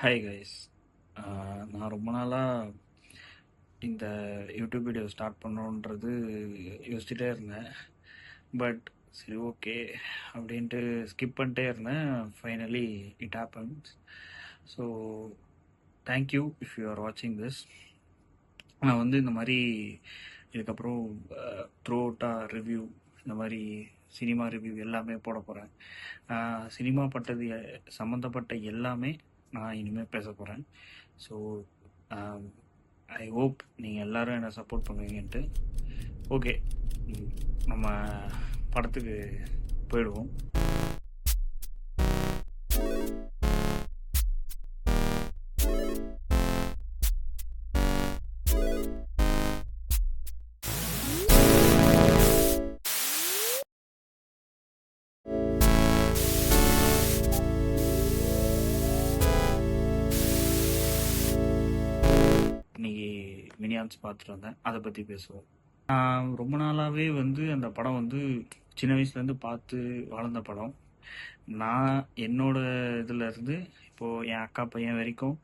Hi guys. நான் ரொம்ப நாளாக இந்த யூடியூப் வீடியோ ஸ்டார்ட் பண்ணணுன்றது யோசிச்சுட்டே இருந்தேன். பட் சரி, ஓகே அப்படின்ட்டு ஸ்கிப் பண்ணிட்டே இருந்தேன். Finally it happens. So thank you if you are வாட்சிங் திஸ். நான் வந்து இந்த மாதிரி இதுக்கப்புறம் த்ரூ அவுட்டாக ரிவ்யூ, இந்த மாதிரி சினிமா ரிவ்யூ எல்லாமே போட போகிறேன். சினிமா சம்மந்தப்பட்ட எல்லாமே நான் இனிமேல் பேச போகிறேன். ஸோ ஐ ஹோப் நீங்கள் எல்லோரும் என்னை சப்போர்ட் பண்ணுவீங்கன்ட்டு. ஓகே, நம்ம படத்துக்கு போயிடுவோம். இன்னைக்கு மினியான்ஸ் பார்த்துட்டு வந்தேன், அதை பற்றி பேசுவோம். ரொம்ப நாளாகவே வந்து அந்த படம் வந்து சின்ன வயசுலேருந்து பார்த்து வளர்ந்த படம். நான் என்னோட இதில் இருந்து இப்போது என் அக்கா பையன் வரைக்கும்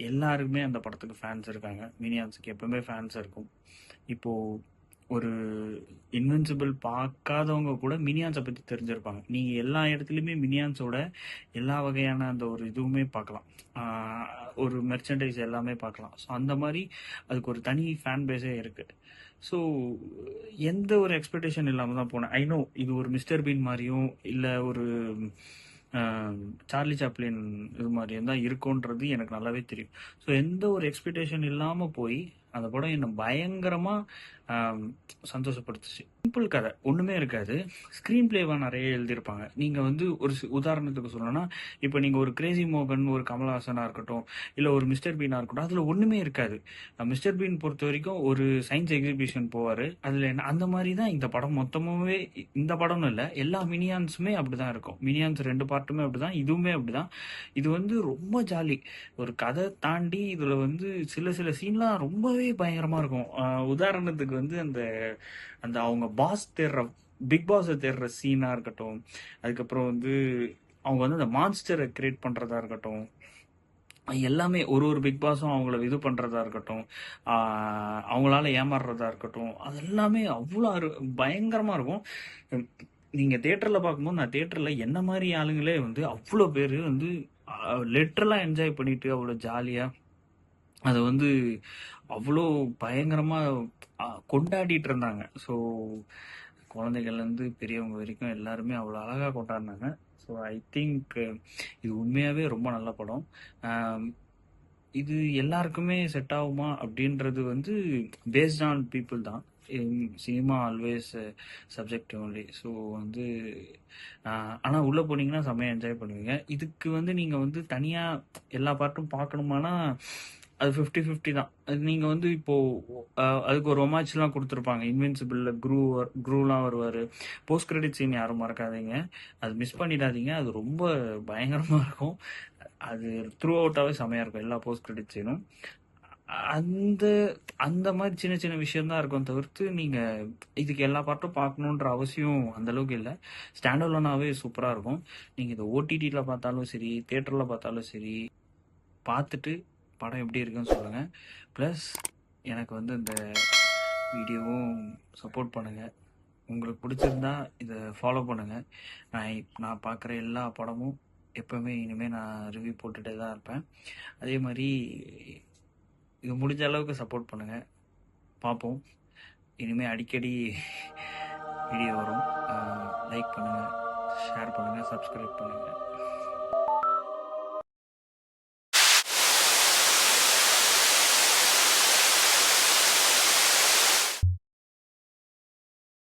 எல்லாருக்குமே அந்த படத்துக்கு ஃபேன்ஸ் இருக்காங்க. மினியான்ஸுக்கு எப்பவுமே ஃபேன்ஸ் இருக்கும். இப்போது ஒரு இன்வின்சிபிள் பார்க்காதவங்க கூட மினியான்ஸை பற்றி தெரிஞ்சிருப்பாங்க. நீங்கள் எல்லா இடத்துலையுமே மினியான்ஸோட எல்லா வகையான அந்த ஒரு இதுவுமே பார்க்கலாம். ஒரு மெர்ச்சன்டைஸ் எல்லாமே பார்க்கலாம். ஸோ அந்த மாதிரி அதுக்கு ஒரு தனி ஃபேன் பேஸே இருக்குது. ஸோ எந்த ஒரு எக்ஸ்பெக்டேஷன் இல்லாமல் தான் போனேன். ஐ நோ இது ஒரு மிஸ்டர் பீன் மாதிரியும் இல்லை ஒரு சார்லி சாப்ளின் இது மாதிரியும் தான் இருக்கும்ன்றது எனக்கு நல்லாவே தெரியும். ஸோ எந்த ஒரு எக்ஸ்பெக்டேஷன் இல்லாமல் போய் அந்த படம் என்னை பயங்கரமாக சந்தோஷப்படுத்துச்சு. சிம்பிள் கதை ஒன்றுமே இருக்காது. ஸ்க்ரீன் பிளேவாக நிறைய எழுதியிருப்பாங்க. நீங்கள் வந்து ஒரு உதாரணத்துக்கு சொல்லணும்னா, இப்போ நீங்கள் ஒரு கிரேசி மோகன், ஒரு கமல்ஹாசனாக இருக்கட்டும், இல்லை ஒரு மிஸ்டர் பீனாக இருக்கட்டும், அதில் ஒன்றுமே இருக்காது. மிஸ்டர் பீன் பொறுத்த வரைக்கும் ஒரு சயின்ஸ் எக்ஸிபிஷன் போவார். அதில் என்ன அந்த மாதிரி தான் இந்த படம் மொத்தமாகவே. இந்த படம்னு இல்லை, எல்லா மினியான்ஸுமே அப்படி தான் இருக்கும். மினியான்ஸ் 2 பார்ட்டுமே அப்படி தான், இதுவுமே அப்படி தான். இது வந்து ரொம்ப ஜாலி. ஒரு கதை தாண்டி இதில் வந்து சில சீன்லாம் ரொம்பவே பயங்கரமாக இருக்கும். உதாரணத்துக்கு வந்து அந்த அந்த அவங்க பாஸ் தேடுற, பிக் பாஸை தேடுற சீனாக இருக்கட்டும், அதுக்கப்புறம் வந்து அவங்க வந்து அந்த மான்ஸ்டரை கிரியேட் பண்ணுறதா இருக்கட்டும், எல்லாமே ஒரு பிக் பாஸும் அவங்கள இது பண்ணுறதா இருக்கட்டும், அவங்களால ஏமாறுறதா இருக்கட்டும், அது எல்லாமே அவ்வளோ பயங்கரமாக இருக்கும். நீங்கள் தேட்டரில் பார்க்கும்போது, நான் தேட்டரில் என்ன மாதிரி ஆளுங்களே வந்து அவ்வளோ பேர் வந்து லிட்ரலாக என்ஜாய் பண்ணிட்டு அவ்வளோ ஜாலியாக அதை வந்து அவ்வளோ பயங்கரமாக கொண்டாடிட்டு இருந்தாங்க. ஸோ குழந்தைகள்லேருந்து பெரியவங்க வரைக்கும் எல்லாருமே அவ்வளோ அழகாக கொண்டாடினாங்க. ஸோ ஐ திங்க் இது உண்மையாகவே ரொம்ப நல்ல படம். இது எல்லாருக்குமே செட் ஆகுமா அப்படின்றது வந்து பேஸ்ட் ஆன் பீப்புள் தான். Cinema always subjective only. So வந்து ஆனால் உள்ளே போனீங்கன்னா செம்மையாக என்ஜாய் பண்ணுவீங்க. இதுக்கு வந்து நீங்கள் வந்து தனியாக எல்லா பார்ட்டும் பார்க்கணுமானா அது 50-50 தான். அது நீங்கள் வந்து இப்போது அதுக்கு ஒரு ரொமான்ஸ்லாம் கொடுத்துருப்பாங்க. இன்வின்சிபிளில் க்ரூலாம் வருவார். போஸ்ட் கிரெடிட் சீன் யாரும் மறக்காதீங்க, அது மிஸ் பண்ணிடாதீங்க. அது ரொம்ப பயங்கரமாக இருக்கும். அது த்ரூ அவுட்டாகவே செமையாக இருக்கும் எல்லா போஸ்ட் கிரெடிட் சீனும். அந்த அந்த மாதிரி சின்ன சின்ன விஷயம்தான் இருக்கும் தவிர்த்து நீங்கள் இதுக்கு எல்லா பாட்டும் பார்க்கணுன்ற அவசியம் அந்தளவுக்கு இல்லை. ஸ்டாண்டர்லோனாகவே சூப்பராக இருக்கும். நீங்கள் இதை ஓடிடியில் பார்த்தாலும் சரி, தேட்டரில் பார்த்தாலும் சரி, பார்த்துட்டு படம் எப்படி இருக்குன்னு சொல்லுங்கள். ப்ளஸ் எனக்கு வந்து இந்த வீடியோவும் சப்போர்ட் பண்ணுங்கள். உங்களுக்கு பிடிச்சிருந்தா இதை ஃபாலோ பண்ணுங்கள். நான் பார்க்குற எல்லா படமும் எப்போவுமே இனிமேல் நான் ரிவ்யூ போட்டுகிட்டே தான் இருப்பேன். அதே மாதிரி இது முடிஞ்ச அளவுக்கு சப்போர்ட் பண்ணுங்கள். பார்ப்போம். இனிமேல் அடிக்கடி வீடியோ வரும். லைக் பண்ணுங்கள், ஷேர் பண்ணுங்கள், சப்ஸ்கிரைப் பண்ணுங்கள்.